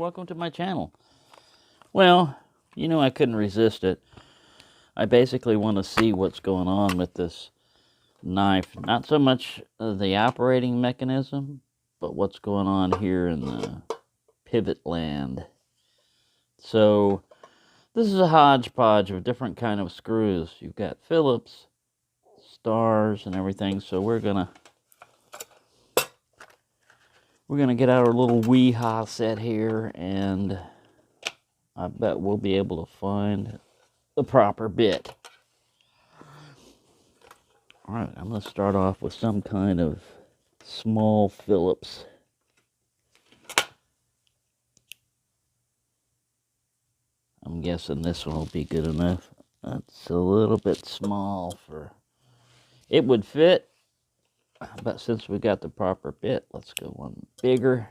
welcome to my channel. Well, I couldn't resist it. I basically want to see what's going on with this knife. Not so much the operating mechanism, but what's going on here in the pivot land. So, this is a hodgepodge of different kind of screws. You've got Phillips, stars, and everything. So we're gonna get out our little wee-ha set here, and I bet we'll be able to find the proper bit. Alright, I'm going to start off with some kind of small Phillips. I'm guessing this one will be good enough. That's a little bit small for... It would fit, but since we got the proper bit, let's go one bigger.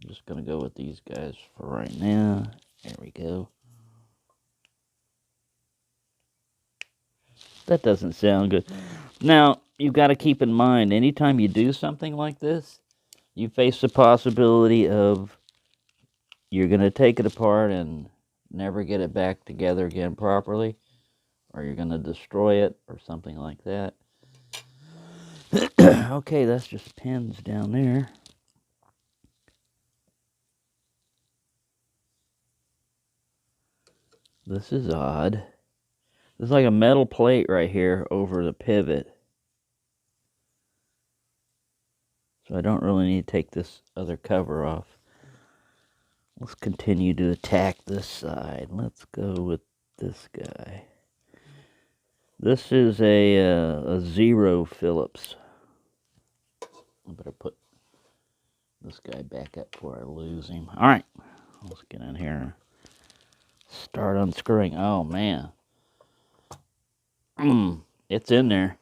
I'm just going to go with these guys for right now. There we go. That doesn't sound good. Now, you've got to keep in mind, anytime you do something like this, you face the possibility of you're going to take it apart and never get it back together again properly, or you're going to destroy it, or something like that. Okay, that's just pins down there. This is odd. There's like a metal plate right here over the pivot. So I don't really need to take this other cover off. Let's continue to attack this side. Let's go with this guy. This is a 0 Phillips. I better put this guy back up before I lose him. All right, let's get in here. Start unscrewing. Oh man, it's in there.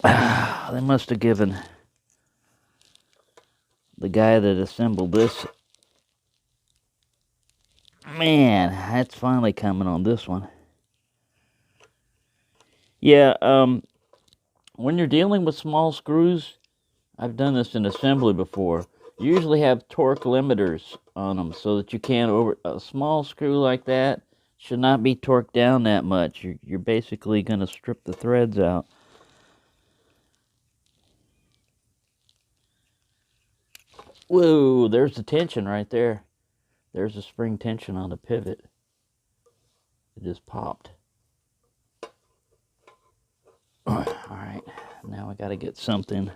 They must have given the guy that assembled this. Man, that's finally coming on this one. Yeah, when you're dealing with small screws, I've done this in assembly before, you usually have torque limiters on them so that you can't a small screw like that should not be torqued down that much. You're basically going to strip the threads out. Whoa, there's the tension right there. There's the spring tension on the pivot. It just popped. Alright, now I got to get something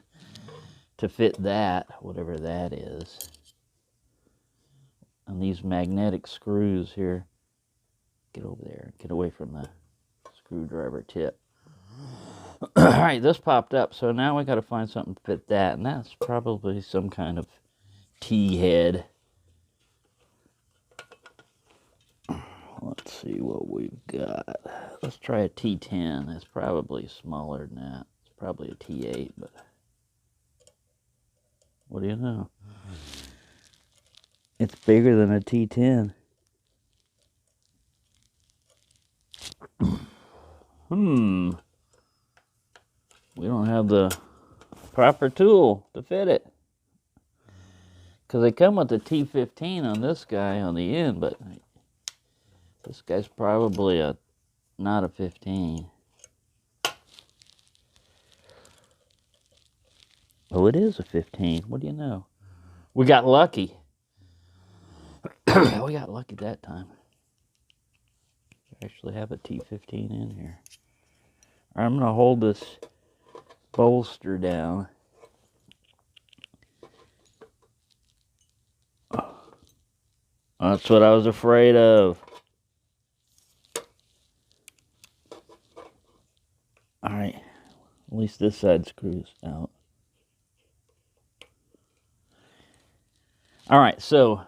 to fit that, whatever that is. And these magnetic screws here. Get over there. Get away from the screwdriver tip. Alright, this popped up, so now we got to find something to fit that, and that's probably some kind of T-head. Let's see what we've got. Let's try a T10. It's probably smaller than that. It's probably a T8, but what do you know? It's bigger than a T10. We don't have the proper tool to fit it. Because they come with the T15 on this guy on the end, but this guy's probably not a 15. Oh, it is a 15. What do you know? We got lucky. We got lucky that time. We actually have a T15 in here. All right, I'm going to hold this bolster down. That's what I was afraid of. Alright, at least this side screws out. Alright, so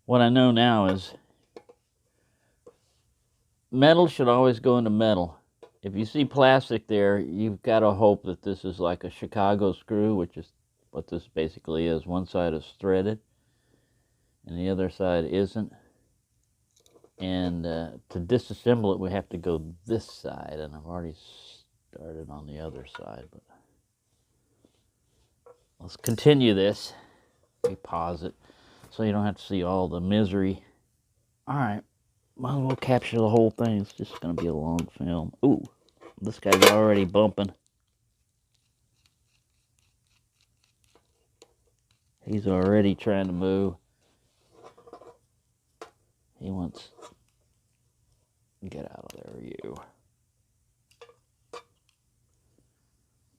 what I know now is metal should always go into metal. If you see plastic there, you've got to hope that this is like a Chicago screw, which is what this basically is. One side is threaded and the other side isn't. And to disassemble it, we have to go this side, and I've already started on the other side, but let's continue this. Let me pause it so you don't have to see all the misery. All right, might as well capture the whole thing. It's just going to be a long film. Ooh, this guy's already bumping. He's already trying to move. He wants... Get out of there, you.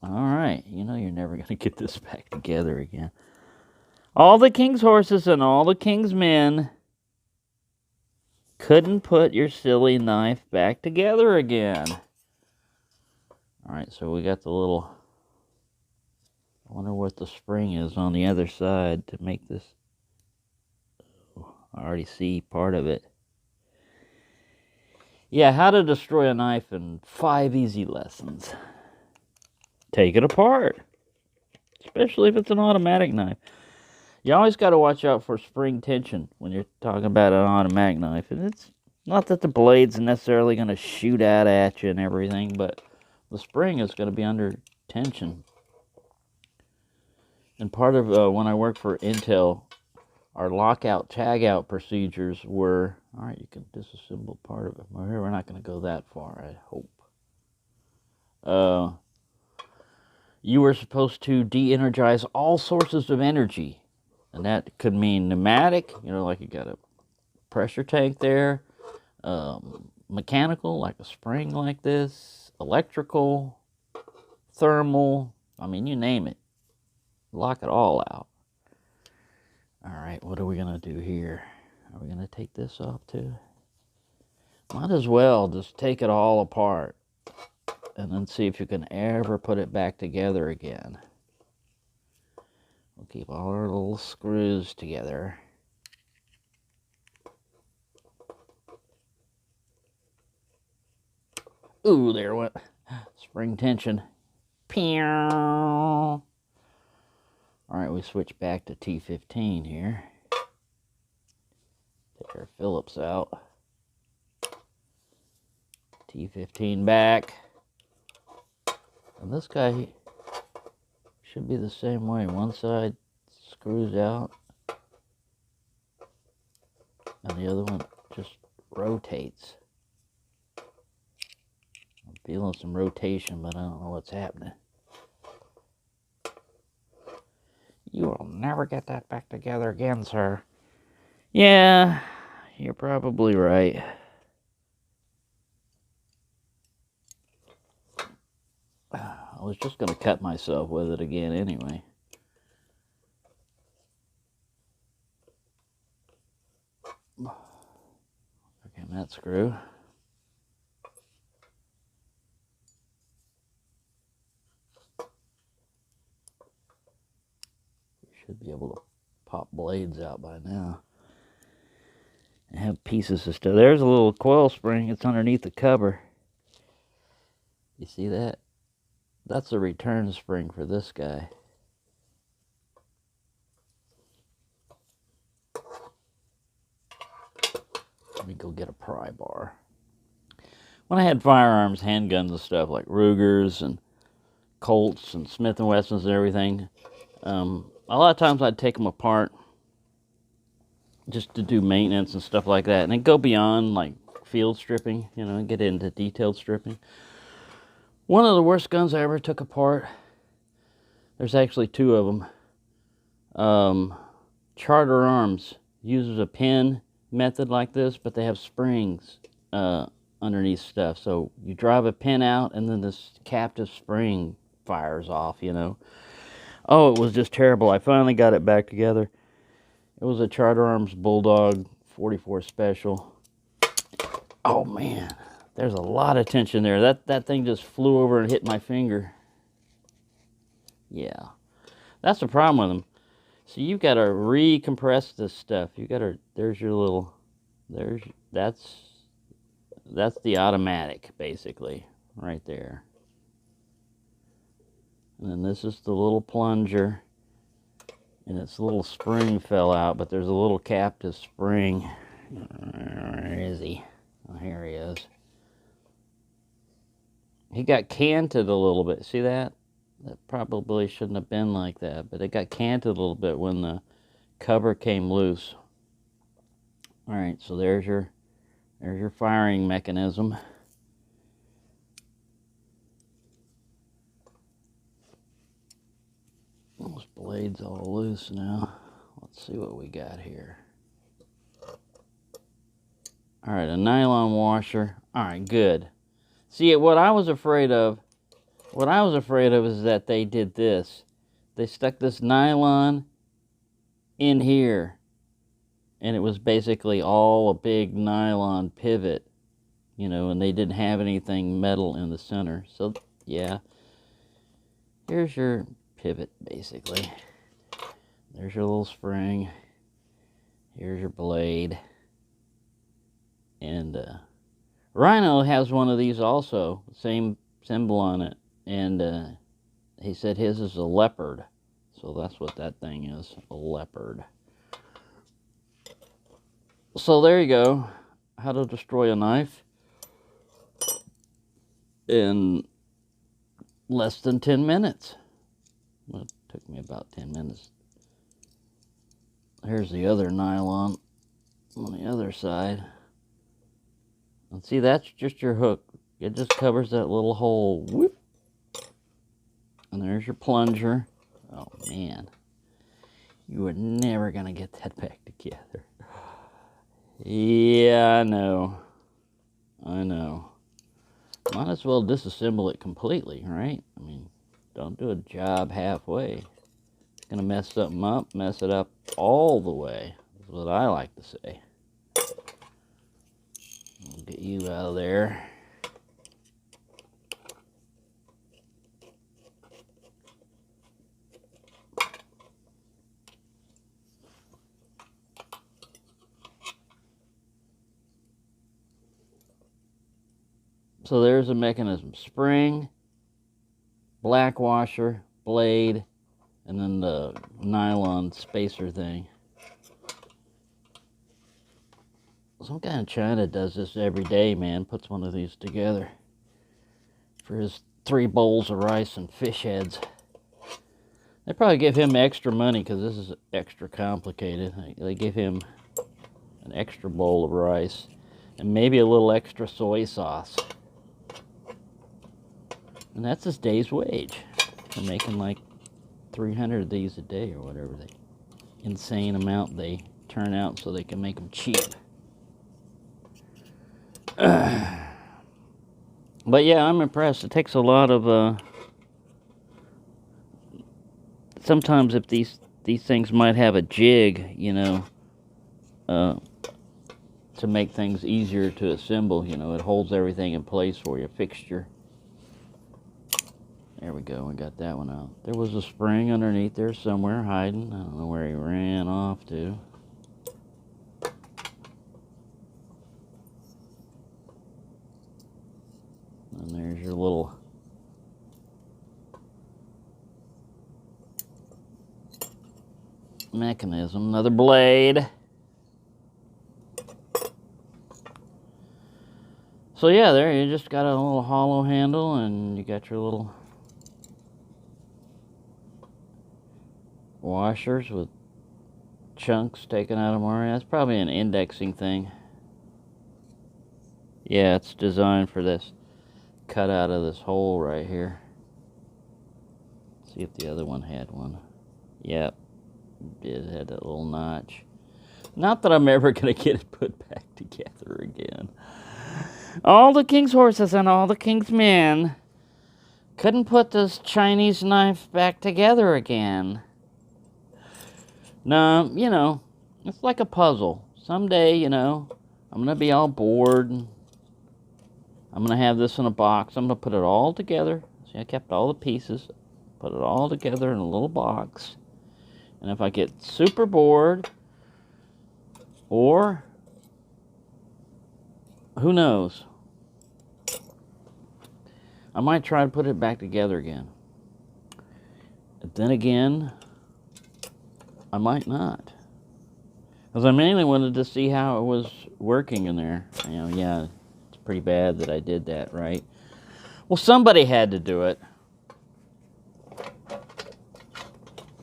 Alright, you know you're never going to get this back together again. All the king's horses and all the king's men couldn't put your silly knife back together again. Alright, so we got the little... I wonder what the spring is on the other side to make this... Oh, I already see part of it. Yeah, how to destroy a knife in 5 easy lessons. Take it apart, especially if it's an automatic knife. You always got to watch out for spring tension when you're talking about an automatic knife. And it's not that the blade's necessarily going to shoot out at you and everything, but the spring is going to be under tension. And part of when I worked for Intel, our lockout, tagout procedures were, all right, you can disassemble part of it. Well, here we're not going to go that far, I hope. You were supposed to de-energize all sources of energy. And that could mean pneumatic, you know, like you got a pressure tank there. Mechanical, like a spring like this. Electrical, thermal, I mean, you name it. Lock it all out. All right, what are we going to do here? Are we going to take this off too? Might as well just take it all apart and then see if you can ever put it back together again. We'll keep all our little screws together. Ooh, there went spring tension. Pew! All right, we switch back to T15 here. Take our Phillips out. T15 back. And this guy should be the same way. One side screws out and the other one just rotates. I'm feeling some rotation, but I don't know what's happening. You will never get that back together again, sir. Yeah, you're probably right. I was just going to cut myself with it again anyway. Okay, that screw. Should be able to pop blades out by now. And have pieces of stuff. There's a little coil spring. It's underneath the cover. You see that? That's a return spring for this guy. Let me go get a pry bar. When I had firearms, handguns and stuff like Rugers and Colts and Smith & Wessons and everything, a lot of times I'd take them apart just to do maintenance and stuff like that. And then go beyond like field stripping, you know, and get into detailed stripping. One of the worst guns I ever took apart, there's actually 2 of them. Charter Arms uses a pin method like this, but they have springs underneath stuff. So you drive a pin out and then this captive spring fires off, you know. Oh, it was just terrible. I finally got it back together. It was a Charter Arms Bulldog 44 Special. Oh man, there's a lot of tension there. That thing just flew over and hit my finger. Yeah, that's the problem with them. So you've got to recompress this stuff. You got to. There's your little. That's the automatic basically right there. And then this is the little plunger. And its little spring fell out, but there's a little captive spring. Where is he? Oh, here he is. He got canted a little bit. See that? That probably shouldn't have been like that, but it got canted a little bit when the cover came loose. All right, so there's your firing mechanism. Those blades all loose now. Let's see what we got here. All right, a nylon washer. All right, good. See, what I was afraid of is that they did this. They stuck this nylon in here, and it was basically all a big nylon pivot, you know, and they didn't have anything metal in the center. So, yeah, here's your pivot, basically. There's your little spring. Here's your blade. And Rhino has one of these also, same symbol on it. And he said his is a leopard. So that's what that thing is, a leopard. So there you go. How to destroy a knife in less than 10 minutes. Well, it took me about 10 minutes. Here's the other nylon on the other side. And see, that's just your hook. It just covers that little hole. Whoop. And there's your plunger. Oh, man. You are never going to get that back together. Yeah, I know. Might as well disassemble it completely, right? I mean, don't do a job halfway. It's going to mess something up, mess it up all the way. That's what I like to say. I'll get you out of there. So there's a mechanism. Spring, black washer, blade, and then the nylon spacer thing. Some guy in China does this every day, man. Puts one of these together for his 3 bowls of rice and fish heads. They probably give him extra money because this is extra complicated. They give him an extra bowl of rice and maybe a little extra soy sauce. And that's his day's wage. They're making like 300 of these a day or whatever. The insane amount they turn out so they can make them cheap. But yeah, I'm impressed. It takes a lot of sometimes if these things might have a jig, you know, to make things easier to assemble, you know, it holds everything in place for you, fixture. There we go, we got that one out. There was a spring underneath there somewhere hiding. I don't know where he ran off to. And there's your little mechanism, another blade. So yeah, there you just got a little hollow handle and you got your little washers with chunks taken out of them already. That's probably an indexing thing. Yeah, it's designed for this cut out of this hole right here. See if the other one had one. Yep, it had that little notch. Not that I'm ever going to get it put back together again. All the king's horses and all the king's men couldn't put this Chinese knife back together again. No, you know, it's like a puzzle. Someday, you know, I'm going to be all bored. I'm going to have this in a box. I'm going to put it all together. See, I kept all the pieces, put it all together in a little box. And if I get super bored, or who knows, I might try to put it back together again. But then again, I might not. Because I mainly wanted to see how it was working in there. You know, yeah, it's pretty bad that I did that, right? Well, somebody had to do it.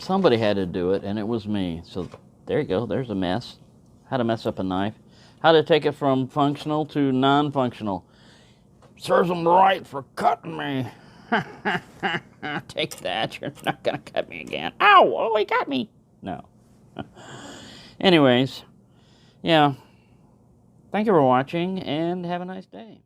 somebody had to do it, and it was me. So there you go. There's a mess. How to mess up a knife. How to take it from functional to non-functional. Serves them right for cutting me. Take that. You're not going to cut me again. Ow! Oh, he got me. No. Anyways, yeah. Thank you for watching, and have a nice day.